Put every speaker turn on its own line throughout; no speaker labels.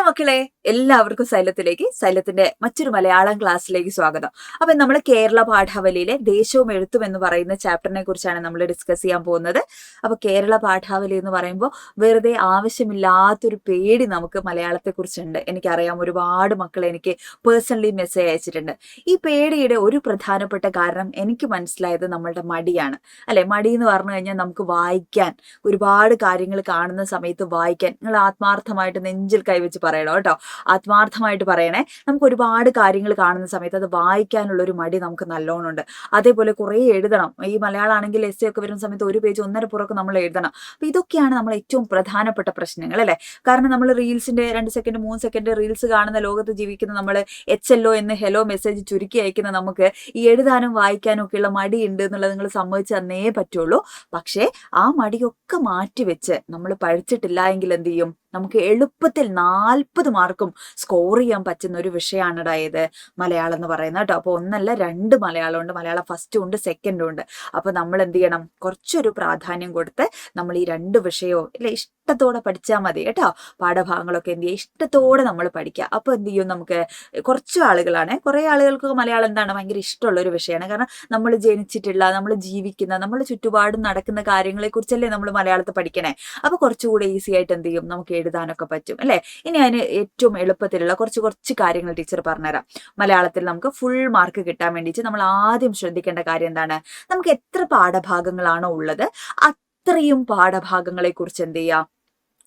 മക്കളെ, എല്ലാവർക്കും സൈലത്തിന്റെ മറ്റൊരു മലയാളം ക്ലാസ്സിലേക്ക് സ്വാഗതം. അപ്പൊ നമ്മൾ കേരള പാഠാവലിയിലെ ദേശവും എഴുത്തും എന്ന് പറയുന്ന ചാപ്റ്ററിനെ കുറിച്ചാണ് നമ്മൾ ഡിസ്കസ് ചെയ്യാൻ പോകുന്നത്. അപ്പൊ കേരള പാഠാവലി എന്ന് പറയുമ്പോൾ വെറുതെ ആവശ്യമില്ലാത്തൊരു പേടി നമുക്ക് മലയാളത്തെ കുറിച്ചുണ്ട്. എനിക്കറിയാം, ഒരുപാട് മക്കൾ എനിക്ക് പേഴ്സണലി മെസ്സേജ് അയച്ചിട്ടുണ്ട്. ഈ പേടിയുടെ ഒരു പ്രധാനപ്പെട്ട കാരണം എനിക്ക് മനസ്സിലായത് നമ്മളുടെ മടിയാണ്, അല്ലെ? മടി എന്ന് പറഞ്ഞു കഴിഞ്ഞാൽ നമുക്ക് വായിക്കാൻ ഒരുപാട് കാര്യങ്ങൾ കാണുന്ന സമയത്ത് വായിക്കാൻ, നിങ്ങൾ ആത്മാർത്ഥമായിട്ട് നെഞ്ചിൽ കൈവച്ച് പറയണം കേട്ടോ, ആത്മാർത്ഥമായിട്ട് പറയണേ. നമുക്ക് ഒരുപാട് കാര്യങ്ങൾ കാണുന്ന സമയത്ത് അത് വായിക്കാനുള്ള ഒരു മടി നമുക്ക് നല്ലോണം ഉണ്ട്. അതേപോലെ കുറേ എഴുതണം. ഈ മലയാളം ആണെങ്കിൽ എസ്സേ ഒക്കെ വരുന്ന സമയത്ത് ഒരു പേജ് ഒന്നര പുറമൊക്കെ നമ്മൾ എഴുതണം. അപ്പൊ ഇതൊക്കെയാണ് നമ്മൾ ഏറ്റവും പ്രധാനപ്പെട്ട പ്രശ്നങ്ങൾ, അല്ലെ? കാരണം നമ്മൾ റീൽസിന്റെ 2 സെക്കൻഡ് 3 സെക്കൻഡ് റീൽസ് കാണുന്ന ലോകത്ത് ജീവിക്കുന്ന നമ്മൾ HLO എന്ന് ഹെലോ മെസ്സേജ് ചുരുക്കി അയക്കുന്ന നമുക്ക് ഈ എഴുതാനും വായിക്കാനും ഒക്കെയുള്ള മടി ഉണ്ട് എന്നുള്ളത് നിങ്ങൾ സമ്മതിച്ചു തന്നേ പറ്റുള്ളൂ. പക്ഷേ ആ മടിയൊക്കെ മാറ്റിവെച്ച് നമ്മൾ പഠിച്ചിട്ടില്ല എങ്കിൽ എന്ത് ചെയ്യും? നമുക്ക് എളുപ്പത്തിൽ 40 മാർക്കും സ്കോർ ചെയ്യാൻ പറ്റുന്ന ഒരു വിഷയമാണ് അതായത് മലയാളം എന്ന് പറയുന്നത് കേട്ടോ. അപ്പോൾ ഒന്നല്ല 2 മലയാളം ഉണ്ട്, മലയാളം ഫസ്റ്റും ഉണ്ട് സെക്കൻഡും ഉണ്ട്. അപ്പൊ നമ്മൾ എന്ത് ചെയ്യണം? കുറച്ചൊരു പ്രാധാന്യം കൊടുത്ത് നമ്മൾ ഈ 2 വിഷയവും അല്ലെ ഇഷ്ടത്തോടെ പഠിച്ചാൽ മതി കേട്ടോ. പാഠഭാഗങ്ങളൊക്കെ എന്ത് ചെയ്യുക? ഇഷ്ടത്തോടെ നമ്മൾ പഠിക്കുക. അപ്പൊ എന്ത് ചെയ്യും? നമുക്ക് കുറച്ച് ആളുകളാണ്, കുറെ ആളുകൾക്ക് മലയാളം എന്താണ് ഭയങ്കര ഇഷ്ടമുള്ള ഒരു വിഷയമാണ്. കാരണം നമ്മൾ ജനിച്ചിട്ടുള്ള, നമ്മൾ ജീവിക്കുന്ന, നമ്മുടെ ചുറ്റുപാടും നടക്കുന്ന കാര്യങ്ങളെ കുറിച്ചല്ലേ നമ്മൾ മലയാളത്തിൽ പഠിക്കണേ. അപ്പൊ കുറച്ചുകൂടെ ഈസി ആയിട്ട് എന്ത് ചെയ്യും? നമുക്ക് എഴുതാനൊക്കെ പറ്റും, അല്ലെ? ഇനി അതിന് ഏറ്റവും എളുപ്പത്തിലുള്ള കുറച്ച് കാര്യങ്ങൾ ടീച്ചർ പറഞ്ഞുതരാം. മലയാളത്തിൽ നമുക്ക് ഫുൾ മാർക്ക് കിട്ടാൻ വേണ്ടിയിട്ട് നമ്മൾ ആദ്യം ശ്രദ്ധിക്കേണ്ട കാര്യം എന്താണ്? നമുക്ക് എത്ര പാഠഭാഗങ്ങളാണോ ഉള്ളത് അത്രയും പാഠഭാഗങ്ങളെ കുറിച്ച് എന്ത് ചെയ്യാം?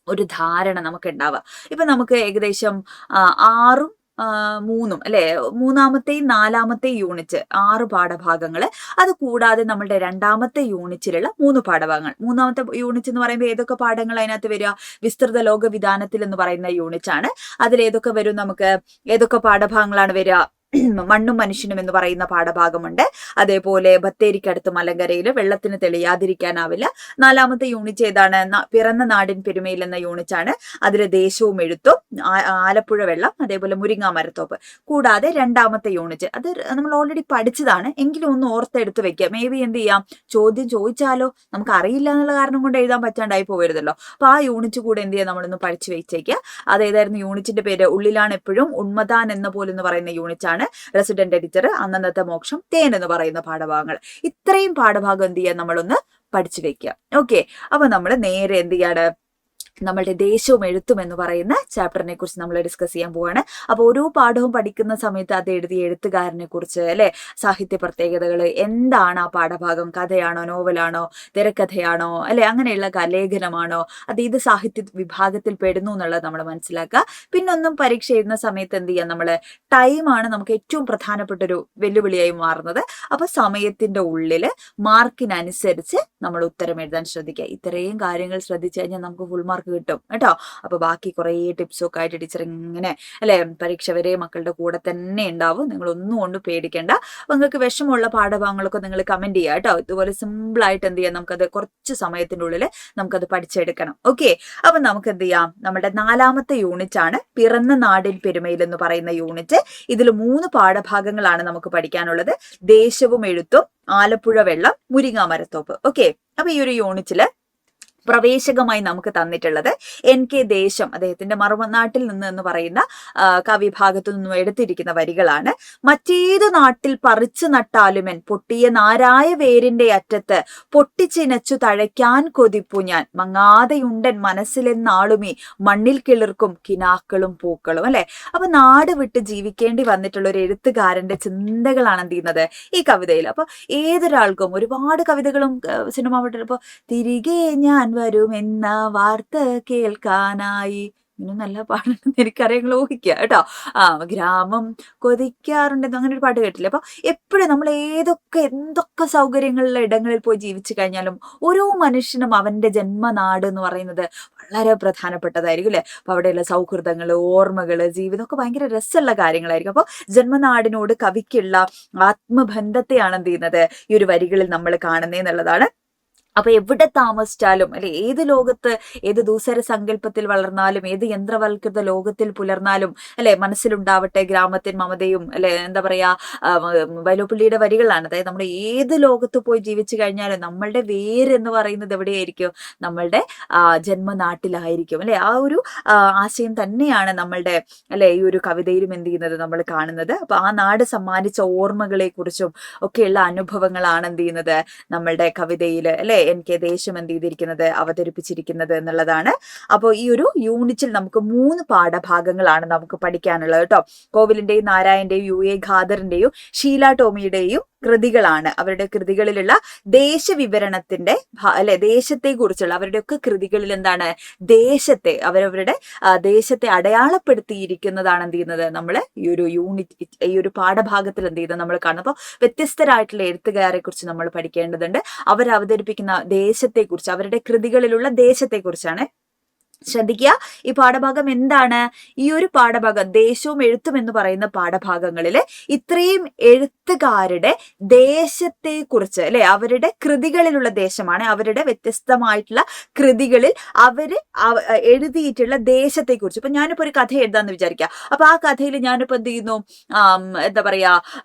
ഒരു ധാരണ നമുക്ക് ഉണ്ടാവുക. ഇപ്പൊ നമുക്ക് ഏകദേശം 6ഉം 3ഉം അല്ലെ, 3ാമത്തെയും 4ാമത്തെയും യൂണിറ്റ് 6 പാഠഭാഗങ്ങൾ. അത് കൂടാതെ നമ്മളുടെ 2ാമത്തെ യൂണിറ്റിലുള്ള 3 പാഠഭാഗങ്ങൾ. 3ാമത്തെ യൂണിറ്റ് എന്ന് പറയുമ്പോൾ ഏതൊക്കെ പാഠങ്ങൾ അതിനകത്ത് വരിക? വിസ്തൃത ലോക വിധാനത്തിൽ എന്ന് പറയുന്ന യൂണിറ്റ് ആണ്. അതിൽ ഏതൊക്കെ വരും? നമുക്ക് ഏതൊക്കെ പാഠഭാഗങ്ങളാണ് വരിക? മണ്ണും മനുഷ്യനും എന്ന് പറയുന്ന പാഠഭാഗമുണ്ട്. അതേപോലെ ബത്തേരിക്കടുത്ത് മലങ്കരയിൽ വെള്ളത്തിന് തെളിയാതിരിക്കാനാവില്ല. 4ാമത്തെ യൂണിറ്റ് ഏതാണ്? പിറന്ന നാടിൻ പെരുമയിൽ എന്ന യൂണിറ്റ് ആണ്. അതിൽ ദേശവും എഴുത്തും, ആലപ്പുഴ വെള്ളം, അതേപോലെ മുരിങ്ങാ മരത്തോപ്പ്. കൂടാതെ 2ാമത്തെ യൂണിറ്റ് അത് നമ്മൾ ഓൾറെഡി പഠിച്ചതാണ്, എങ്കിലും ഒന്ന് ഓർത്തെടുത്ത് വെക്കുക. മേ ബി എന്ത് ചെയ്യാം? ചോദ്യം ചോദിച്ചാലോ, നമുക്ക് അറിയില്ല എന്നുള്ള കാരണം കൊണ്ട് എഴുതാൻ പറ്റാണ്ടായി പോകരുതല്ലോ. അപ്പൊ ആ യൂണിറ്റ് കൂടെ എന്ത് ചെയ്യാം? നമ്മളൊന്ന് പഠിച്ചു വെച്ചേക്കുക. അതേതായിരുന്നു യൂണിറ്റിന്റെ പേര്? ഉള്ളിലാണ് എപ്പോഴും, ഉന്മദാൻ എന്ന പോലെന്ന് പറയുന്ന യൂണിറ്റ് ആണ്. റെസിഡന്റ് എഡിറ്റർ, അന്നന്നത്തെ മോക്ഷം, തേൻ എന്ന് പറയുന്ന പാഠഭാഗങ്ങൾ. ഇത്രയും പാഠഭാഗം എന്ത് ചെയ്യാൻ? നമ്മളൊന്ന് പഠിച്ചു വെക്കുക. ഓക്കെ, അപ്പൊ നമ്മൾ നേരെ എന്ത് ചെയ്യാണ്? നമ്മളുടെ ദേശവും എഴുത്തും എന്ന് പറയുന്ന ചാപ്റ്ററിനെ കുറിച്ച് നമ്മൾ ഡിസ്കസ് ചെയ്യാൻ പോവാണ്. അപ്പോൾ ഓരോ പാഠവും പഠിക്കുന്ന സമയത്ത് അത് എഴുതിയ എഴുത്തുകാരനെ കുറിച്ച്, അല്ലെ, സാഹിത്യ പ്രത്യേകതകൾ എന്താണ്, ആ പാഠഭാഗം കഥയാണോ, നോവലാണോ, തിരക്കഥയാണോ, അല്ലെ, അങ്ങനെയുള്ള ലേഖനമാണോ, അത് ഏത് സാഹിത്യ വിഭാഗത്തിൽ പെടുന്നു എന്നുള്ളത് നമ്മൾ മനസ്സിലാക്കുക. പിന്നൊന്നും പരീക്ഷ എഴുതുന്ന സമയത്ത് എന്ത് ചെയ്യാം? നമ്മൾ ടൈമാണ് നമുക്ക് ഏറ്റവും പ്രധാനപ്പെട്ട ഒരു വെല്ലുവിളിയായി മാറുന്നത്. അപ്പൊ സമയത്തിന്റെ ഉള്ളിൽ മാർക്കിനനുസരിച്ച് നമ്മൾ ഉത്തരം എഴുതാൻ ശ്രദ്ധിക്കുക. ഇത്രയും കാര്യങ്ങൾ ശ്രദ്ധിച്ചു കഴിഞ്ഞാൽ നമുക്ക് ഫുൾ മാർക്ക് കിട്ടും കേട്ടോ. അപ്പൊ ബാക്കി കുറെ ടിപ്സും ഒക്കെ ആയിട്ട് ടീച്ചർ ഇങ്ങനെ, അല്ലെ, പരീക്ഷ വരെ മക്കളുടെ കൂടെ തന്നെ ഉണ്ടാവും. നിങ്ങൾ ഒന്നും കൊണ്ട് പേടിക്കേണ്ട. അപ്പൊ നിങ്ങൾക്ക് വിഷമമുള്ള പാഠഭാഗങ്ങളൊക്കെ നിങ്ങൾ കമന്റ് ചെയ്യുക കേട്ടോ. ഇതുപോലെ സിമ്പിൾ ആയിട്ട് എന്ത് ചെയ്യാം? നമുക്കത് കുറച്ച് സമയത്തിന്റെ ഉള്ളിൽ നമുക്കത് പഠിച്ചെടുക്കണം. ഓക്കെ, അപ്പൊ നമുക്ക് എന്ത് ചെയ്യാം? നമ്മുടെ 4ാമത്തെ യൂണിറ്റ് ആണ് പിറന്ന നാടിൻ പെരുമയിൽ എന്ന് പറയുന്ന യൂണിറ്റ്. ഇതിൽ 3 പാഠഭാഗങ്ങളാണ് നമുക്ക് പഠിക്കാനുള്ളത്. ദേശവും എഴുത്തും, ആലപ്പുഴ വെള്ളം, മുരിങ്ങാ മരത്തോപ്പ്. ഓക്കെ, അപ്പൊ ഈ ഒരു യൂണിറ്റില് പ്രവേശകമായി നമുക്ക് തന്നിട്ടുള്ളത് NK ദേശം, അദ്ദേഹത്തിന്റെ മറുനാട്ടിൽ നിന്ന് എന്ന് പറയുന്ന കവിഭാഗത്തു നിന്നും എടുത്തിരിക്കുന്ന വരികളാണ്. മറ്റേതു നാട്ടിൽ പറിച്ചു നട്ടാലുമെൻ പൊട്ടിയ നാരായ വേരിന്റെ അറ്റത്ത് പൊട്ടിച്ചിനച്ചു തഴയ്ക്കാൻ കൊതിപ്പു ഞാൻ മങ്ങാതെയുണ്ടൻ മനസ്സിലെന്നാളുമീ മണ്ണിൽ കിളിർക്കും കിനാക്കളും പൂക്കളും, അല്ലെ? അപ്പൊ നാട് വിട്ട് ജീവിക്കേണ്ടി വന്നിട്ടുള്ള ഒരു എഴുത്തുകാരന്റെ ചിന്തകളാണ് എന്ത് ചെയ്യുന്നത് ഈ കവിതയിൽ. അപ്പൊ ഏതൊരാൾക്കും ഒരുപാട് കവിതകളും സിനിമ വിട്ടപ്പോ തിരികെ ഞാൻ വരുമെന്ന വാർത്ത കേൾക്കാനായി, ഇന്നും നല്ല പാടുണ്ടെന്ന് എനിക്കറിയാം, ഊഹിക്കുക കേട്ടോ. ഗ്രാമം കൊതിക്കാറുണ്ടെന്ന് അങ്ങനെ ഒരു പാട്ട് കേട്ടില്ലേ? അപ്പൊ എപ്പോഴും നമ്മൾ എന്തൊക്കെ സൗകര്യങ്ങളുള്ള ഇടങ്ങളിൽ പോയി ജീവിച്ചു കഴിഞ്ഞാലും ഓരോ മനുഷ്യനും അവന്റെ ജന്മനാട് എന്ന് പറയുന്നത് വളരെ പ്രധാനപ്പെട്ടതായിരിക്കും, അല്ലെ? അപ്പൊ അവിടെയുള്ള സൗഹൃദങ്ങള്, ഓർമ്മകള്, ജീവിതം ഒക്കെ ഭയങ്കര രസമുള്ള കാര്യങ്ങളായിരിക്കും. അപ്പൊ ജന്മനാടിനോട് കവിക്കുള്ള ആത്മബന്ധത്തെയാണ് എന്ത് ചെയ്യുന്നത് ഈ ഒരു വരികളിൽ നമ്മൾ കാണുന്നതെന്നുള്ളതാണ് അപ്പൊ എവിടെ താമസിച്ചാലും അല്ലെ, ഏത് ലോകത്ത്, ഏത് ദൂസര സങ്കല്പത്തിൽ വളർന്നാലും, ഏത് യന്ത്രവൽകൃത ലോകത്തിൽ പുലർന്നാലും അല്ലെ, മനസ്സിലുണ്ടാവട്ടെ ഗ്രാമത്തിൻ മമതയും അല്ലെ, എന്താ പറയാ, വൈലോപ്പിള്ളിയുടെ വരികളാണ്. അതായത് നമ്മൾ ഏത് ലോകത്ത് പോയി ജീവിച്ചു കഴിഞ്ഞാലും നമ്മളുടെ വേര് എന്ന് പറയുന്നത് എവിടെയായിരിക്കും? നമ്മളുടെ ജന്മനാട്ടിലായിരിക്കും അല്ലെ. ആ ഒരു ആശയം തന്നെയാണ് നമ്മളുടെ അല്ലെ ഈ ഒരു കവിതയിലും എന്ത് ചെയ്യുന്നത് നമ്മൾ കാണുന്നത്. അപ്പൊ ആ നാട് സമ്മാനിച്ച ഓർമ്മകളെ കുറിച്ചും ഒക്കെയുള്ള അനുഭവങ്ങളാണ് എന്ത് ചെയ്യുന്നത് നമ്മളുടെ കവിതയിൽ അല്ലെ എനിക്ക് ദേശം എന്ത് ചെയ്തിരിക്കുന്നത്, അവതരിപ്പിച്ചിരിക്കുന്നത് എന്നുള്ളതാണ്. അപ്പോൾ ഈ ഒരു യൂണിറ്റിൽ നമുക്ക് 3 പാഠഭാഗങ്ങളാണ് നമുക്ക് പഠിക്കാനുള്ളത് കേട്ടോ. കോവിലിന്റെയും നാരായണന്റെയും UA ഖാദറിന്റെയും ഷീല ടോമിയുടെയും കൃതികളാണ്. അവരുടെ കൃതികളിലുള്ള ദേശവിവരണത്തിന്റെ അല്ലെ, ദേശത്തെ കുറിച്ചുള്ള അവരുടെയൊക്കെ കൃതികളിൽ എന്താണ്, ദേശത്തെ അവരവരുടെ ദേശത്തെ അടയാളപ്പെടുത്തിയിരിക്കുന്നതാണ് എന്ത് ചെയ്യുന്നത് നമ്മൾ ഈ ഒരു യൂണിറ്റ്, ഈ ഒരു പാഠഭാഗത്തിൽ എന്ത് ചെയ്യുന്നത് നമ്മൾ കാണും. അപ്പോൾ വ്യത്യസ്തരായിട്ടുള്ള എഴുത്തുകാരെ കുറിച്ച് നമ്മൾ പഠിക്കേണ്ടതുണ്ട്. അവർ അവതരിപ്പിക്കുന്ന ദേശത്തെക്കുറിച്ച്, അവരുടെ കൃതികളിലുള്ള ദേശത്തെക്കുറിച്ചാണ്. ശ്രദ്ധിക്കുക, ഈ പാഠഭാഗം എന്താണ്? ഈ ഒരു പാഠഭാഗം ദേശവും എഴുത്തും എന്ന് പറയുന്ന പാഠഭാഗങ്ങളില് ഇത്രയും എഴുത്തുകാരുടെ ദേശത്തെ കുറിച്ച് അല്ലെ, അവരുടെ കൃതികളിലുള്ള ദേശമാണ്, അവരുടെ വ്യത്യസ്തമായിട്ടുള്ള കൃതികളിൽ അവര് എഴുതിയിട്ടുള്ള ദേശത്തെ കുറിച്ച്. ഇപ്പൊ ഞാനിപ്പോ ഒരു കഥ എഴുതാന്ന് വിചാരിക്കുക. അപ്പൊ ആ കഥയിൽ ഞാനിപ്പോ എന്ത് ചെയ്യുന്നു, എന്താ പറയാ,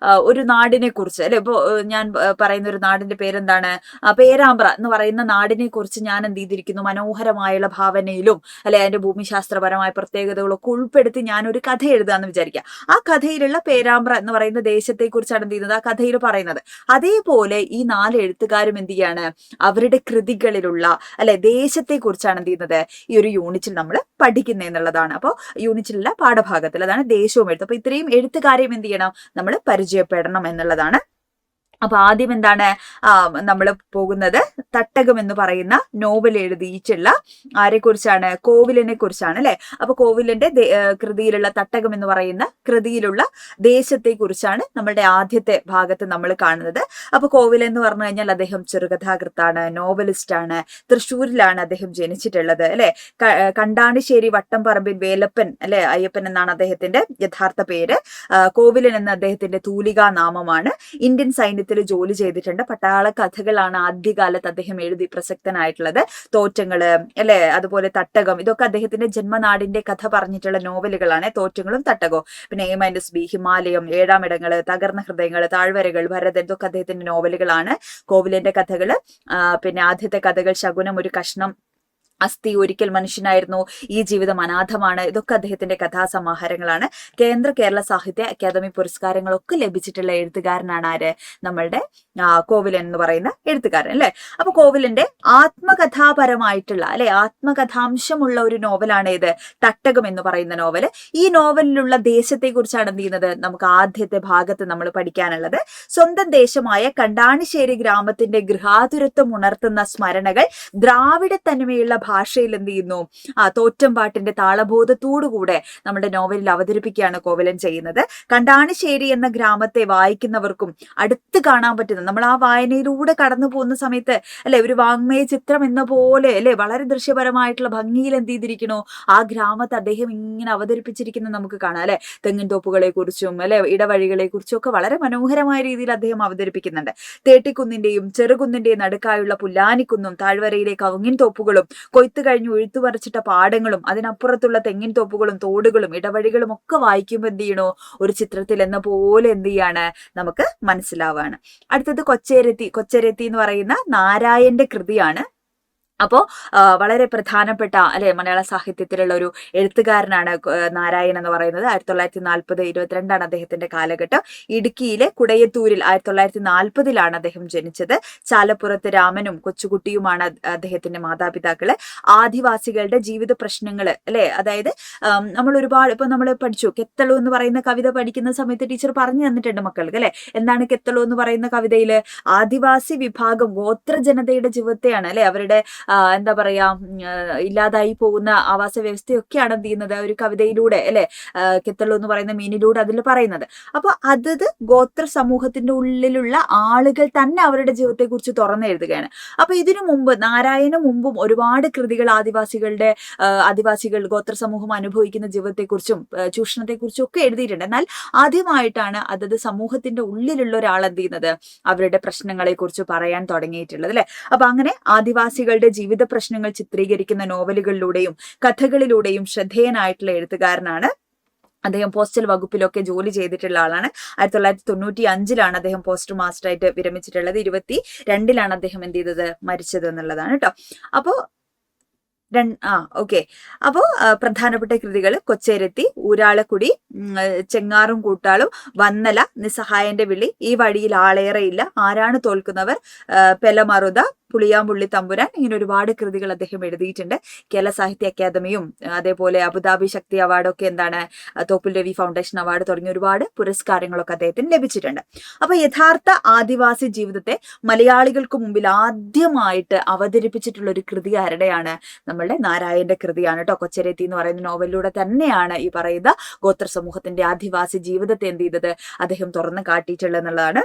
ഒരു നാടിനെ കുറിച്ച് അല്ലെ, ഇപ്പൊ ഞാൻ പറയുന്ന ഒരു നാടിന്റെ പേരെന്താണ്, പേരാമ്പ്ര എന്ന് പറയുന്ന നാടിനെ കുറിച്ച് ഞാൻ എന്ത് ചെയ്തിരിക്കുന്നു, മനോഹരമായുള്ള ഭാവനയിലും അല്ലെ അതിന്റെ ഭൂമിശാസ്ത്രപരമായ പ്രത്യേകതകളൊക്കെ ഉൾപ്പെടുത്തി ഞാനൊരു കഥ എഴുതാന്ന് വിചാരിക്കുക. ആ കഥയിലുള്ള പേരാമ്പ്ര എന്ന് പറയുന്ന ദേശത്തെ കുറിച്ചാണ് എന്ത് ചെയ്യുന്നത് ആ കഥയിൽ പറയുന്നത്. അതേപോലെ ഈ 4 എഴുത്തുകാരും എന്ത് ചെയ്യാണ്, അവരുടെ കൃതികളിലുള്ള അല്ലെ ദേശത്തെ കുറിച്ചാണ് എന്ത് ചെയ്യുന്നത് ഈ ഒരു യൂണിറ്റിൽ നമ്മൾ പഠിക്കുന്നത് എന്നുള്ളതാണ്. അപ്പോൾ യൂണിറ്റിലുള്ള പാഠഭാഗത്തിൽ അതാണ് ദേശവും എഴുത്ത്. അപ്പൊ ഇത്രയും എഴുത്തുകാരെയും എന്ത് ചെയ്യണം, നമ്മൾ പരിചയപ്പെടണം എന്നുള്ളതാണ്. അപ്പൊ ആദ്യം എന്താണ് നമ്മൾ പോകുന്നത്, തട്ടകം എന്ന് പറയുന്ന നോവൽ എഴുതിയിട്ടുള്ള ആരെ കുറിച്ചാണ്, കോവിലിനെ കുറിച്ചാണ് അല്ലെ. അപ്പൊ കോവിലിന്റെ കൃതിയിലുള്ള തട്ടകം എന്ന് പറയുന്ന കൃതിയിലുള്ള ദേശത്തെ കുറിച്ചാണ് നമ്മളുടെ ആദ്യത്തെ ഭാഗത്ത് നമ്മൾ കാണുന്നത്. അപ്പൊ കോവിൽ എന്ന് പറഞ്ഞു കഴിഞ്ഞാൽ അദ്ദേഹം ചെറുകഥാകൃത്താണ്, നോവലിസ്റ്റ് ആണ്. തൃശ്ശൂരിലാണ് അദ്ദേഹം ജനിച്ചിട്ടുള്ളത് അല്ലെ. കണ്ടാണിശ്ശേരി വട്ടംപറമ്പിൽ വേലപ്പൻ അല്ലെ, അയ്യപ്പൻ എന്നാണ് അദ്ദേഹത്തിന്റെ യഥാർത്ഥ പേര്. കോവിലൻ എന്ന അദ്ദേഹത്തിന്റെ തൂലികാ നാമമാണ്. ഇന്ത്യൻ സൈന്യത്തിൽ ജോലി ചെയ്തിട്ടുണ്ട്. പട്ടാള കഥകളാണ് ആദ്യകാലത്ത് അദ്ദേഹം എഴുതി പ്രസക്തനായിട്ടുള്ളത്. തോറ്റങ്ങള് അല്ലെ, അതുപോലെ തട്ടകം, ഇതൊക്കെ അദ്ദേഹത്തിന്റെ ജന്മനാടിന്റെ കഥ പറഞ്ഞിട്ടുള്ള നോവലുകളാണ് തോറ്റങ്ങളും തട്ടകവും. പിന്നെ A-B, ഹിമാലയം, ഏഴാമിടങ്ങള്, തകർന്ന ഹൃദയങ്ങള്, താഴ്വരകൾ, ഭരതൻ, ഇതൊക്കെ അദ്ദേഹത്തിന്റെ നോവലുകളാണ്. കോവിലിന്റെ കഥകള്, പിന്നെ ആദ്യത്തെ കഥകൾ ശകുനം, ഒരു കഷ്ണം, അസ്ഥി, ഒരിക്കൽ മനുഷ്യനായിരുന്നു, ഈ ജീവിതം അനാഥമാണ്, ഇതൊക്കെ അദ്ദേഹത്തിന്റെ കഥാസമാഹാരങ്ങളാണ്. കേരള സാഹിത്യ അക്കാദമി പുരസ്കാരങ്ങളൊക്കെ ലഭിച്ചിട്ടുള്ള എഴുത്തുകാരനാണ് ആര്, നമ്മളുടെ കോവിലൻ എന്ന് പറയുന്ന എഴുത്തുകാരൻ അല്ലെ. അപ്പൊ കോവിലിന്റെ ആത്മകഥാപരമായിട്ടുള്ള അല്ലെ, ആത്മകഥാംശമുള്ള ഒരു നോവലാണ് ഇത് തട്ടകം എന്ന് പറയുന്ന നോവല്. ഈ നോവലിലുള്ള ദേശത്തെ കുറിച്ചാണ് എന്ത് ചെയ്യുന്നത് നമുക്ക് ആദ്യത്തെ ഭാഗത്ത് നമ്മൾ പഠിക്കാനുള്ളത്. സ്വന്തം ദേശമായ കണ്ടാണിശ്ശേരി ഗ്രാമത്തിന്റെ ഗൃഹാതുരത്വം ഉണർത്തുന്ന സ്മരണകൾ ദ്രാവിഡ തനിമയുള്ള ഭാഷയിൽ എന്ത് ചെയ്യുന്നു, തോറ്റംപാട്ടിന്റെ താളബോധത്തോടുകൂടെ നമ്മുടെ നോവലിൽ അവതരിപ്പിക്കുകയാണ് കോവിലൻ ചെയ്യുന്നത്. കണ്ടാണിശ്ശേരി എന്ന ഗ്രാമത്തെ വായിക്കുന്നവർക്കും അടുത്ത് കാണാൻ പറ്റുന്ന, നമ്മൾ ആ വായനയിലൂടെ കടന്നു പോകുന്ന സമയത്ത് അല്ലെ, ഒരു വാങ്മയ ചിത്രം എന്ന പോലെ അല്ലെ, വളരെ ദൃശ്യപരമായിട്ടുള്ള ഭംഗിയിൽ എന്ത് ചെയ്തിരിക്കണോ ആ ഗ്രാമത്തെ അദ്ദേഹം ഇങ്ങനെ അവതരിപ്പിച്ചിരിക്കുന്നത് നമുക്ക് കാണാം അല്ലെ. തെങ്ങിൻ തോപ്പുകളെ കുറിച്ചും അല്ലെ, ഇടവഴികളെ കുറിച്ചും ഒക്കെ വളരെ മനോഹരമായ രീതിയിൽ അദ്ദേഹം അവതരിപ്പിക്കുന്നുണ്ട്. തേട്ടിക്കുന്നിന്റെയും ചെറുകുന്നിന്റെയും നടുക്കായുള്ള പുല്ലാനിക്കുന്നും, താഴ്വരയിലെ കവുങ്ങിൻ തോപ്പുകളും, കൊയ്ത്തു കഴിഞ്ഞ് ഉഴുത്തു പറിച്ചിട്ട പാടങ്ങളും, അതിനപ്പുറത്തുള്ള തെങ്ങിൻ തോപ്പുകളും തോടുകളും ഇടവഴികളും ഒക്കെ വായിക്കുമ്പോൾ എന്ത് ചെയ്യണോ, ഒരു ചിത്രത്തിൽ എന്ന പോലെ എന്ത് ചെയ്യാണ് നമുക്ക് മനസ്സിലാവാണ്. അടുത്തത് കൊച്ചേരത്തി എന്ന് പറയുന്ന നാരായണന്റെ കൃതിയാണ്. അപ്പോ വളരെ പ്രധാനപ്പെട്ട അല്ലെ മലയാള സാഹിത്യത്തിലുള്ള ഒരു എഴുത്തുകാരനാണ് നാരായണൻ എന്ന് പറയുന്നത്. 1940 22 അദ്ദേഹത്തിന്റെ കാലഘട്ടം. ഇടുക്കിയിലെ കുടയത്തൂരിൽ 1940 അദ്ദേഹം ജനിച്ചത്. ചാലപ്പുറത്ത് രാമനും കൊച്ചുകുട്ടിയുമാണ് അദ്ദേഹത്തിന്റെ മാതാപിതാക്കള്. ആദിവാസികളുടെ ജീവിത പ്രശ്നങ്ങൾ അല്ലെ, അതായത് നമ്മൾ ഒരുപാട് ഇപ്പൊ നമ്മൾ പഠിച്ചു കെത്തളു എന്ന് പറയുന്ന കവിത പഠിക്കുന്ന സമയത്ത് ടീച്ചർ പറഞ്ഞു തന്നിട്ടുണ്ട് മക്കൾക്ക് അല്ലെ. എന്താണ് കെത്തളു എന്ന് പറയുന്ന കവിതയില്, ആദിവാസി വിഭാഗം ഗോത്ര ജനതയുടെ ജീവിതത്തെയാണ് അല്ലെ, അവരുടെ എന്താ പറയാ ഇല്ലാതായി പോകുന്ന ആവാസ വ്യവസ്ഥയൊക്കെയാണ് എന്ത് ചെയ്യുന്നത് ഒരു കവിതയിലൂടെ അല്ലെ കെത്തള്ളു എന്ന് പറയുന്ന മീനിലൂടെ അതിൽ പറയുന്നത്. അപ്പൊ അതത് ഗോത്ര സമൂഹത്തിന്റെ ഉള്ളിലുള്ള ആളുകൾ തന്നെ അവരുടെ ജീവിതത്തെ കുറിച്ച് തുറന്നെഴുതുകയാണ്. അപ്പൊ ഇതിനു മുമ്പ് നാരായണ മുമ്പും ഒരുപാട് കൃതികൾ ആദിവാസികൾ ഗോത്ര സമൂഹം അനുഭവിക്കുന്ന ജീവിതത്തെക്കുറിച്ചും ചൂഷണത്തെക്കുറിച്ചും ഒക്കെ എഴുതിയിട്ടുണ്ട്. എന്നാൽ ആദ്യമായിട്ടാണ് അതത് സമൂഹത്തിന്റെ ഉള്ളിലുള്ള ഒരാൾ എന്ത് ചെയ്യുന്നത് അവരുടെ പ്രശ്നങ്ങളെ കുറിച്ച് പറയാൻ തുടങ്ങിയിട്ടുള്ളത് അല്ലെ. അപ്പൊ അങ്ങനെ ആദിവാസികളുടെ ജീവിത പ്രശ്നങ്ങൾ ചിത്രീകരിക്കുന്ന നോവലുകളിലൂടെയും കഥകളിലൂടെയും ശ്രദ്ധേയനായിട്ടുള്ള എഴുത്തുകാരനാണ് അദ്ദേഹം. പോസ്റ്റൽ വകുപ്പിലൊക്കെ ജോലി ചെയ്തിട്ടുള്ള ആളാണ്. 1995 അദ്ദേഹം പോസ്റ്റ് മാസ്റ്ററായിട്ട് വിരമിച്ചിട്ടുള്ളത്. 22 അദ്ദേഹം എന്ത് ചെയ്തത് മരിച്ചത് എന്നുള്ളതാണ് കേട്ടോ. അപ്പോ ഓക്കെ. അപ്പോ പ്രധാനപ്പെട്ട കൃതികൾ കൊച്ചേരത്തി, ഊരാളക്കുടി, ചെങ്ങാറും കൂട്ടാളും, വന്നല, നിസ്സഹായന്റെ വിളി, ഈ വഴിയിൽ ആളേറെയില്ല, ആരാണ് തോൽക്കുന്നവർ, പെലമറുത, പുളിയാമ്പുള്ളി തമ്പുരാൻ, ഇങ്ങനെ ഒരുപാട് കൃതികൾ അദ്ദേഹം എഴുതിയിട്ടുണ്ട്. കേരള സാഹിത്യ അക്കാദമിയും അതേപോലെ അബുദാബി ശക്തി അവാർഡൊക്കെ എന്താണ് തോപ്പിൽ രവി ഫൗണ്ടേഷൻ അവാർഡ് തുടങ്ങിയ ഒരുപാട് പുരസ്കാരങ്ങളൊക്കെ അദ്ദേഹത്തിന് ലഭിച്ചിട്ടുണ്ട്. അപ്പൊ യഥാർത്ഥ ആദിവാസി ജീവിതത്തെ മലയാളികൾക്ക് മുമ്പിൽ ആദ്യമായിട്ട് അവതരിപ്പിച്ചിട്ടുള്ള ഒരു കൃതി ആരുടെയാണ്? നമ്മളുടെ നാരായണന്റെ കൃതിയാണ് കേട്ടോ. കൊച്ചരത്തി എന്ന് പറയുന്ന നോവലിലൂടെ തന്നെയാണ് ഈ പറയുന്ന ഗോത്ര സമൂഹത്തിന്റെ ആദിവാസി ജീവിതത്തെ എന്ത് ചെയ്തത് അദ്ദേഹം തുറന്നു കാട്ടിയിട്ടുള്ളത് എന്നുള്ളതാണ്.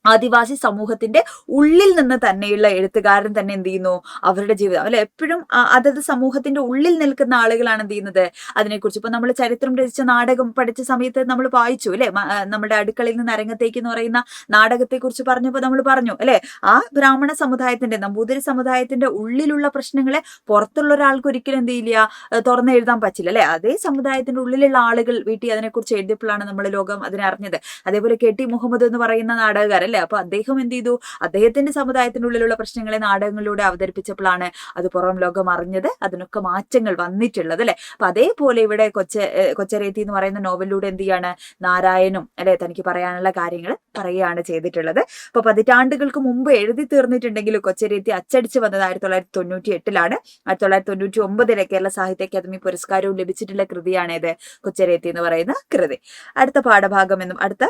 ആദിവാസി സമൂഹത്തിന്റെ ഉള്ളിൽ നിന്ന് തന്നെയുള്ള എഴുത്തുകാരൻ തന്നെ എന്ത് ചെയ്യുന്നു അവരുടെ ജീവിതം അല്ലെ എപ്പോഴും അതത് സമൂഹത്തിന്റെ ഉള്ളിൽ നിൽക്കുന്ന ആളുകളാണ് എന്ത് ചെയ്യുന്നത് അതിനെക്കുറിച്ച്. ഇപ്പൊ നമ്മൾ ചരിത്രം രചിച്ച നാടകം പഠിച്ച സമയത്ത് നമ്മൾ വായിച്ചു അല്ലെ, നമ്മുടെ അടുക്കളയിൽ നിന്ന് അരങ്ങത്തേക്ക് എന്ന് പറയുന്ന നാടകത്തെ കുറിച്ച് പറഞ്ഞപ്പോൾ നമ്മൾ പറഞ്ഞു അല്ലെ, ആ ബ്രാഹ്മണ സമുദായത്തിന്റെ നമ്പൂതിരി സമുദായത്തിന്റെ ഉള്ളിലുള്ള പ്രശ്നങ്ങളെ പുറത്തുള്ള ഒരാൾക്ക് ഒരിക്കലും എന്ത് ചെയ്യില്ല തുറന്നെഴുതാൻ പറ്റില്ല അല്ലെ. അതേ സമുദായത്തിന്റെ ഉള്ളിലുള്ള ആളുകൾ വീട്ടിൽ അതിനെക്കുറിച്ച് എഴുതിയപ്പോഴാണ് നമ്മൾ ലോകം അതിനെ അറിഞ്ഞത്. അതേപോലെ KT മുഹമ്മദ് എന്ന് പറയുന്ന നാടകക്കാരൻ അല്ലെ, അപ്പൊ അദ്ദേഹം എന്ത് ചെയ്തു അദ്ദേഹത്തിന്റെ സമുദായത്തിന്റെ ഉള്ളിലുള്ള പ്രശ്നങ്ങളെ നാടകങ്ങളിലൂടെ അവതരിപ്പിച്ചപ്പോഴാണ് അത് പുറം ലോകം അറിഞ്ഞത്, അതിനൊക്കെ മാറ്റങ്ങൾ വന്നിട്ടുള്ളത് അല്ലെ. അപ്പൊ അതേപോലെ ഇവിടെ കൊച്ചരേത്തി എന്ന് പറയുന്ന നോവലിലൂടെ എന്ത് ചെയ്യാണ് നാരായണനും അല്ലെ തനിക്ക് പറയാനുള്ള കാര്യങ്ങൾ പറയുകയാണ് ചെയ്തിട്ടുള്ളത്. അപ്പൊ പതിറ്റാണ്ടുകൾക്ക് മുമ്പ് എഴുതി തീർന്നിട്ടുണ്ടെങ്കിൽ കൊച്ചരേത്തി അച്ചടിച്ച് വന്നത് 1998 1999 കേരള സാഹിത്യ അക്കാദമി പുരസ്കാരവും ലഭിച്ചിട്ടുള്ള കൃതിയാണേത് കൊച്ചരേത്തി എന്ന് പറയുന്ന കൃതി. അടുത്ത പാഠഭാഗം എന്നും അടുത്ത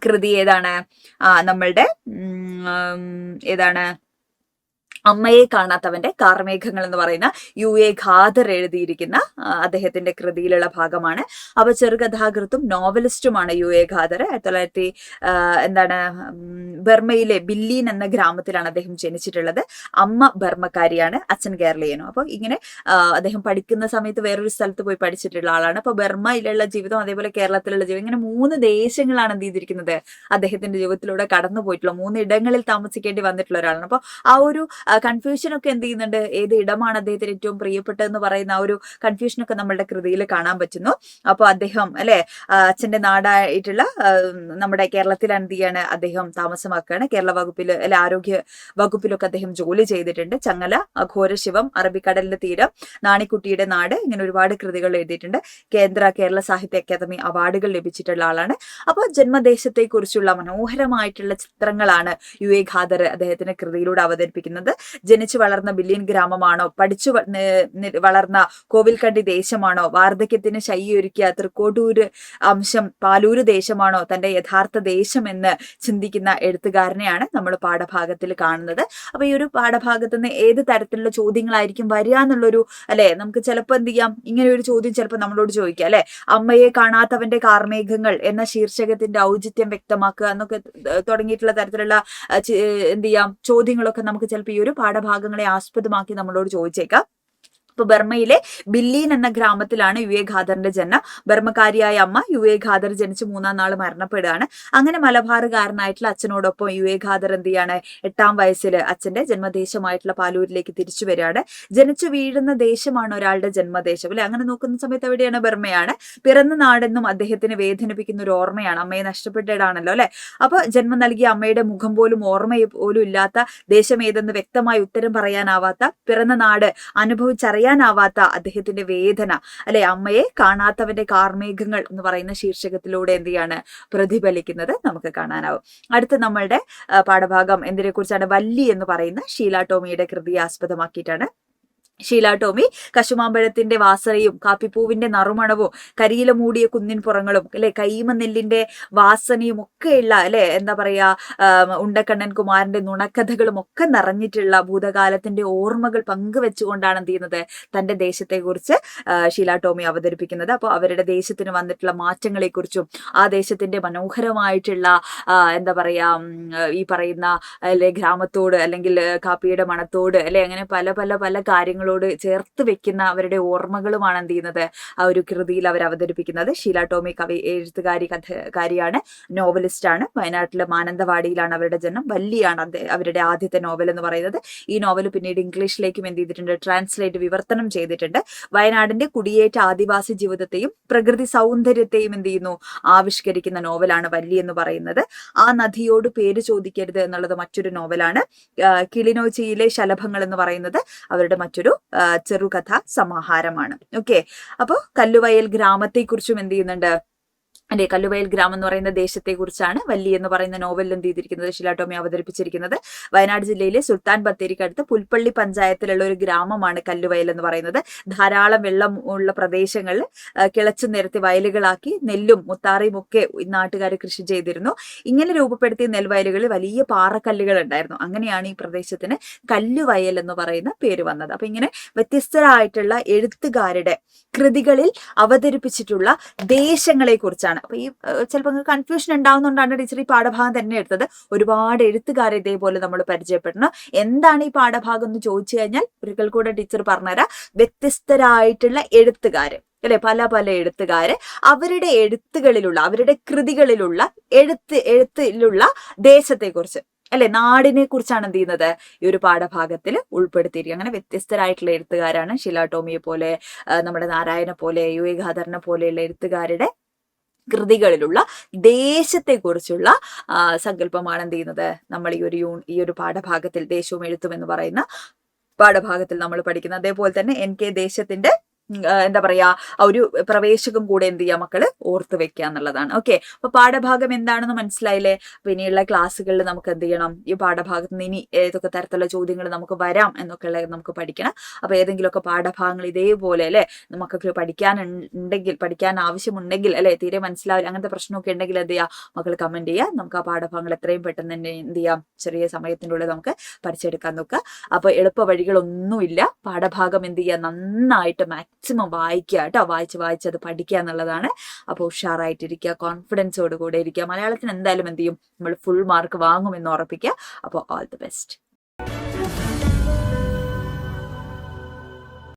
കൃതി ഏതാണ്? നമ്മളുടെ ഏതാണ് അമ്മയെ കാണാത്തവന്റെ കാർമേഘങ്ങൾ എന്ന് പറയുന്ന UA ഖാദർ എഴുതിയിരിക്കുന്ന അദ്ദേഹത്തിന്റെ കൃതിയിലുള്ള ഭാഗമാണ്. അപ്പൊ ചെറുകഥാകൃത്തും നോവലിസ്റ്റുമാണ് UA ഖാദർ. 1900 ബർമയിലെ ബില്ലീൻ എന്ന ഗ്രാമത്തിലാണ് അദ്ദേഹം ജനിച്ചിട്ടുള്ളത്. അമ്മ ബർമക്കാരിയാണ്, അച്ഛൻ കേരളീയനും. അപ്പൊ ഇങ്ങനെ അദ്ദേഹം പഠിക്കുന്ന സമയത്ത് വേറൊരു സ്ഥലത്ത് പോയി പഠിച്ചിട്ടുള്ള ആളാണ്. അപ്പൊ ബർമയിലുള്ള ജീവിതം അതേപോലെ കേരളത്തിലുള്ള ജീവിതം ഇങ്ങനെ 3 ദേശങ്ങളാണ് എന്ത് ചെയ്തിരിക്കുന്നത് അദ്ദേഹത്തിന്റെ ജീവിതത്തിലൂടെ കടന്നു പോയിട്ടുള്ള 3 ഇടങ്ങളിൽ താമസിക്കേണ്ടി വന്നിട്ടുള്ള ഒരാളാണ്. അപ്പൊ ആ ഒരു കൺഫ്യൂഷൻ ഒക്കെ എന്ത് ചെയ്യുന്നുണ്ട്, ഏത് ഇടമാണ് അദ്ദേഹത്തിന് ഏറ്റവും പ്രിയപ്പെട്ടതെന്ന് പറയുന്ന ആ ഒരു കൺഫ്യൂഷനൊക്കെ നമ്മളുടെ കൃതിയിൽ കാണാൻ പറ്റുന്നു. അപ്പോൾ അദ്ദേഹം അല്ലെ അച്ഛന്റെ നാടായിട്ടുള്ള നമ്മുടെ കേരളത്തിൽ എന്ത് ചെയ്യാണ് അദ്ദേഹം താമസമാക്കുകയാണ്. കേരള വകുപ്പിൽ അല്ലെ ആരോഗ്യ വകുപ്പിലൊക്കെ അദ്ദേഹം ജോലി ചെയ്തിട്ടുണ്ട്. ചങ്ങല, ഘോരശിവം, അറബിക്കടലിന്റെ തീരം, നാണിക്കുട്ടിയുടെ നാട്, ഇങ്ങനെ ഒരുപാട് കൃതികൾ എഴുതിയിട്ടുണ്ട്. കേരള സാഹിത്യ അക്കാദമി അവാർഡുകൾ ലഭിച്ചിട്ടുള്ള ആളാണ്. അപ്പോൾ ജന്മദേശത്തെ കുറിച്ചുള്ള മനോഹരമായിട്ടുള്ള ചിത്രങ്ങളാണ് UA ഖാദർ അദ്ദേഹത്തിന്റെ കൃതിയിലൂടെ അവതരിപ്പിക്കുന്നത്. ജനിച്ചു വളർന്ന ബില്ലിയൻ ഗ്രാമമാണോ, പഠിച്ചു വളർന്ന കോവിൽക്കണ്ടി ദേശമാണോ, വാർദ്ധക്യത്തിന് ശയ്യൊരുക്കിയ തൃക്കോട്ടൂര് അംശം പാലൂര് ദേശമാണോ തന്റെ യഥാർത്ഥ ദേശം എന്ന് ചിന്തിക്കുന്ന എഴുത്തുകാരനെയാണ് നമ്മൾ പാഠഭാഗത്തിൽ കാണുന്നത്. അപ്പൊ ഈ ഒരു പാഠഭാഗത്ത് നിന്ന് ഏത് തരത്തിലുള്ള ചോദ്യങ്ങളായിരിക്കും വരിക എന്നുള്ളൊരു അല്ലെ, നമുക്ക് ചിലപ്പോൾ എന്ത് ചെയ്യാം ഇങ്ങനെ ഒരു ചോദ്യം ചിലപ്പോൾ നമ്മളോട് ചോദിക്കാം അല്ലെ, അമ്മയെ കാണാത്തവന്റെ കാർമേഘങ്ങൾ എന്ന ശീർഷകത്തിന്റെ ഔചിത്യം വ്യക്തമാക്കുക എന്നൊക്കെ തുടങ്ങിയിട്ടുള്ള തരത്തിലുള്ള എന്ത് ചെയ്യാം ചോദ്യങ്ങളൊക്കെ നമുക്ക് ചിലപ്പോൾ ഈ ഒരു പാഠഭാഗങ്ങളെ ആസ്പദമാക്കി നമ്മളോട് ചോദിച്ചേക്കാം. ഇപ്പൊ ബർമയിലെ ബില്ലീൻ എന്ന ഗ്രാമത്തിലാണ് UA ഖാദറിന്റെ ജനനം. ബർമക്കാരിയായ അമ്മ UA ഖാദർ ജനിച്ച് 3-ാം നാൾ മരണപ്പെടുകയാണ്. അങ്ങനെ മലബാറുകാരനായിട്ടുള്ള അച്ഛനോടൊപ്പം UA ഖാദർ എന്ത് ചെയ്യാണ് 8-ാം വയസ്സിൽ അച്ഛന്റെ ജന്മദേശമായിട്ടുള്ള പാലൂരിലേക്ക് തിരിച്ചു വരികയാണ്. ജനിച്ചു വീഴുന്ന ദേശമാണ് ഒരാളുടെ ജന്മദേശം അല്ലെ. അങ്ങനെ നോക്കുന്ന സമയത്ത് എവിടെയാണ് ബർമയാണ്. പിറന്ന നാടെന്നും അദ്ദേഹത്തിന് വേദനിപ്പിക്കുന്ന ഒരു ഓർമ്മയാണ്, അമ്മയെ നഷ്ടപ്പെട്ടതാണല്ലോ അല്ലെ. അപ്പൊ ജന്മം നൽകിയ അമ്മയുടെ മുഖം പോലും ഓർമ്മ പോലും ഇല്ലാത്ത, ദേശം ഏതെന്ന് വ്യക്തമായി ഉത്തരം പറയാനാവാത്ത, പിറന്ന നാട് അനുഭവിച്ചറിയാനാവാത്ത അദ്ദേഹത്തിന്റെ വേദന അല്ലെ അമ്മയെ കാണാത്തവന്റെ കാർമേഘങ്ങൾ എന്ന് പറയുന്ന ശീർഷകത്തിലൂടെ എന്ത് ചെയ്യാണ് പ്രതിഫലിക്കുന്നത് നമുക്ക് കാണാനാവും. അടുത്ത നമ്മളുടെ പാഠഭാഗം എന്തിനെ കുറിച്ചാണ്? വല്ലി എന്ന് പറയുന്ന ഷീല ടോമിയുടെ കൃതിയെ ആസ്പദമാക്കിയിട്ടാണ്. ഷീല ടോമി കശുമാമ്പഴത്തിന്റെ വാസനയും കാപ്പിപ്പൂവിന്റെ നറുമണവും കരിയില മൂടിയ കുന്നിൻ പുറങ്ങളും അല്ലെ കൈമ നെല്ലിന്റെ വാസനയും ഒക്കെയുള്ള അല്ലെ എന്താ പറയാ ഉണ്ടക്കണ്ണൻ കുമാരന്റെ നുണക്കഥകളും ഒക്കെ നിറഞ്ഞിട്ടുള്ള ഭൂതകാലത്തിന്റെ ഓർമ്മകൾ പങ്കുവെച്ചുകൊണ്ടാണ് എന്ത് ചെയ്യുന്നത് തന്റെ ദേശത്തെ കുറിച്ച് ഷീല ടോമി അവതരിപ്പിക്കുന്നത്. അപ്പോൾ അവരുടെ ദേശത്തിന് വന്നിട്ടുള്ള മാറ്റങ്ങളെ കുറിച്ചും ആ ദേശത്തിന്റെ മനോഹരമായിട്ടുള്ള എന്താ പറയാ ഈ പറയുന്ന അല്ലെ ഗ്രാമത്തോട് അല്ലെങ്കിൽ കാപ്പിയുടെ മണത്തോട് അല്ലെ അങ്ങനെ പല പല പല കാര്യങ്ങളോട് ചേർത്ത് വെക്കുന്ന അവരുടെ ഓർമ്മകളുമാണ് എന്ത് ചെയ്യുന്നത് ആ ഒരു കൃതിയിൽ അവർ അവതരിപ്പിക്കുന്നത്. ഷീല ടോമി എഴുത്തുകാരി, കഥകാരിയാണ്, നോവലിസ്റ്റ് ആണ്. വയനാട്ടിലെ മാനന്തവാടിയിലാണ് അവരുടെ ജന്മം. വല്ലിയാണ് അവരുടെ ആദ്യത്തെ നോവൽ എന്ന് പറയുന്നത്. ഈ നോവൽ പിന്നീട് ഇംഗ്ലീഷിലേക്കും എന്ത് ചെയ്തിട്ടുണ്ട്, ട്രാൻസ്ലേറ്റ് വിവർത്തനം ചെയ്തിട്ടുണ്ട്. വയനാടിന്റെ കുടിയേറ്റ ആദിവാസി ജീവിതത്തെയും പ്രകൃതി സൗന്ദര്യത്തെയും എന്ത് ചെയ്യുന്നു ആവിഷ്കരിക്കുന്ന നോവലാണ് വല്ലി എന്ന് പറയുന്നത്. ആ നദിയോട് പേര് ചോദിക്കരുത് എന്നുള്ളത് മറ്റൊരു നോവലാണ്. കിളിനോച്ചിയിലെ ശലഭങ്ങൾ എന്ന് പറയുന്നത് അവരുടെ മറ്റൊരു ചെറുകഥ സമാഹാരമാണ്. ഓക്കെ, അപ്പോൾ കല്ലുവയൽ ഗ്രാമത്തെ കുറിച്ചും എന്ത് ചെയ്യുന്നുണ്ട് അല്ലെ, കല്ലുവയൽ ഗ്രാമം എന്ന് പറയുന്ന ദേശത്തെ കുറിച്ചാണ് വല്ലി എന്ന് പറയുന്ന നോവലിൽ എന്ത് ചെയ്തിരിക്കുന്നത് ഷീല ടോമി അവതരിപ്പിച്ചിരിക്കുന്നത്. വയനാട് ജില്ലയിലെ സുൽത്താൻ ബത്തേരിക്കടുത്ത് പുൽപ്പള്ളി പഞ്ചായത്തിലുള്ള ഒരു ഗ്രാമമാണ് കല്ലുവയൽ എന്ന് പറയുന്നത്. ധാരാളം വെള്ളം ഉള്ള പ്രദേശങ്ങളിൽ കിളച്ചു നിരത്തി വയലുകളാക്കി നെല്ലും മുത്താറിയും ഒക്കെ നാട്ടുകാർ കൃഷി ചെയ്തിരുന്നു. ഇങ്ങനെ രൂപപ്പെടുത്തിയ നെൽവയലുകളിൽ വലിയ പാറക്കല്ലുകൾ ഉണ്ടായിരുന്നു. അങ്ങനെയാണ് ഈ പ്രദേശത്തിന് കല്ലുവയൽ എന്ന് പറയുന്ന പേര് വന്നത്. അപ്പൊ ഇങ്ങനെ വ്യത്യസ്തരായിട്ടുള്ള എഴുത്തുകാരുടെ കൃതികളിൽ അവതരിപ്പിച്ചിട്ടുള്ള ദേശങ്ങളെ കുറിച്ചാണ്. അപ്പൊ ഈ ചിലപ്പോൾ കൺഫ്യൂഷൻ ഉണ്ടാവുന്നതുകൊണ്ടാണ് ടീച്ചർ ഈ പാഠഭാഗം തന്നെ എടുത്തത്. ഒരുപാട് എഴുത്തുകാരെ ഇതേപോലെ നമ്മൾ പരിചയപ്പെടണം. എന്താണ് ഈ പാഠഭാഗം എന്ന് ചോദിച്ചു കഴിഞ്ഞാൽ ഒരിക്കൽ കൂടെ ടീച്ചർ പറഞ്ഞുതരാം. വ്യത്യസ്തരായിട്ടുള്ള എഴുത്തുകാര് അല്ലെ, പല പല എഴുത്തുകാര് അവരുടെ എഴുത്തുകളിലുള്ള അവരുടെ കൃതികളിലുള്ള എഴുത്തിലുള്ള ദേശത്തെക്കുറിച്ച് അല്ലെ, നാടിനെ കുറിച്ചാണ് എന്ത് ചെയ്യുന്നത് ഈ ഒരു പാഠഭാഗത്തിൽ ഉൾപ്പെടുത്തിയിരിക്കുക. അങ്ങനെ വ്യത്യസ്തരായിട്ടുള്ള എഴുത്തുകാരാണ് ഷീല ടോമിയെ പോലെ, നമ്മുടെ നാരായണ പോലെ, യു എ ഖാദറിനെ പോലെയുള്ള എഴുത്തുകാരുടെ കൃതികളിലുള്ള ദേശത്തെക്കുറിച്ചുള്ള സങ്കല്പമാണ് എന്ത് ചെയ്യുന്നത് നമ്മൾ ഈ ഒരു പാഠഭാഗത്തിൽ ദേശവും എഴുത്തും എന്ന് പറയുന്ന പാഠഭാഗത്തിൽ നമ്മൾ പഠിക്കുന്നത്. അതേപോലെ തന്നെ NK ദേശത്തിന്റെ എന്താ പറയാ ഒരു പ്രവേശകം കൂടെ എന്ത് ചെയ്യാം മക്കള് ഓർത്ത് വെക്കുക എന്നുള്ളതാണ്. ഓക്കെ, അപ്പൊ പാഠഭാഗം എന്താണെന്ന് മനസ്സിലായില്ലേ? പിന്നെയുള്ള ക്ലാസ്സുകളിൽ നമുക്ക് എന്ത് ചെയ്യണം, ഈ പാഠഭാഗത്ത് നിന്ന് ഇനി ഏതൊക്കെ തരത്തിലുള്ള ചോദ്യങ്ങൾ നമുക്ക് വരാം എന്നൊക്കെ ഉള്ളത് നമുക്ക് പഠിക്കണം. അപ്പൊ ഏതെങ്കിലുമൊക്കെ പാഠഭാഗങ്ങൾ ഇതേപോലെ അല്ലെ നമുക്ക് പഠിക്കാൻ ആവശ്യമുണ്ടെങ്കിൽ അല്ലെ, തീരെ മനസ്സിലാവില്ല, അങ്ങനത്തെ പ്രശ്നമൊക്കെ ഉണ്ടെങ്കിൽ എന്ത് ചെയ്യാം മക്കൾ കമന്റ് ചെയ്യുക. നമുക്ക് ആ പാഠഭാഗങ്ങൾ എത്രയും പെട്ടെന്ന് തന്നെ എന്ത് ചെയ്യാം ചെറിയ സമയത്തിൻ്റെ ഉള്ളിൽ നമുക്ക് പഠിച്ചെടുക്കാൻ നോക്കുക. അപ്പൊ എളുപ്പ വഴികളൊന്നുമില്ല. പാഠഭാഗം എന്ത് ചെയ്യുക, നന്നായിട്ട് മാക്സിമം വായിക്കുക കേട്ടോ. വായിച്ച് അത് പഠിക്കുക എന്നുള്ളതാണ്. അപ്പോൾ ഉഷാറായിട്ടിരിക്കുക, കോൺഫിഡൻസോട് കൂടെ ഇരിക്കുക. മലയാളത്തിന് എന്തായാലും എന്ത് ചെയ്യും നമ്മൾ ഫുൾ മാർക്ക് വാങ്ങുമെന്ന് ഉറപ്പിക്കുക. അപ്പോൾ ഓൾ ദി ബെസ്റ്റ്.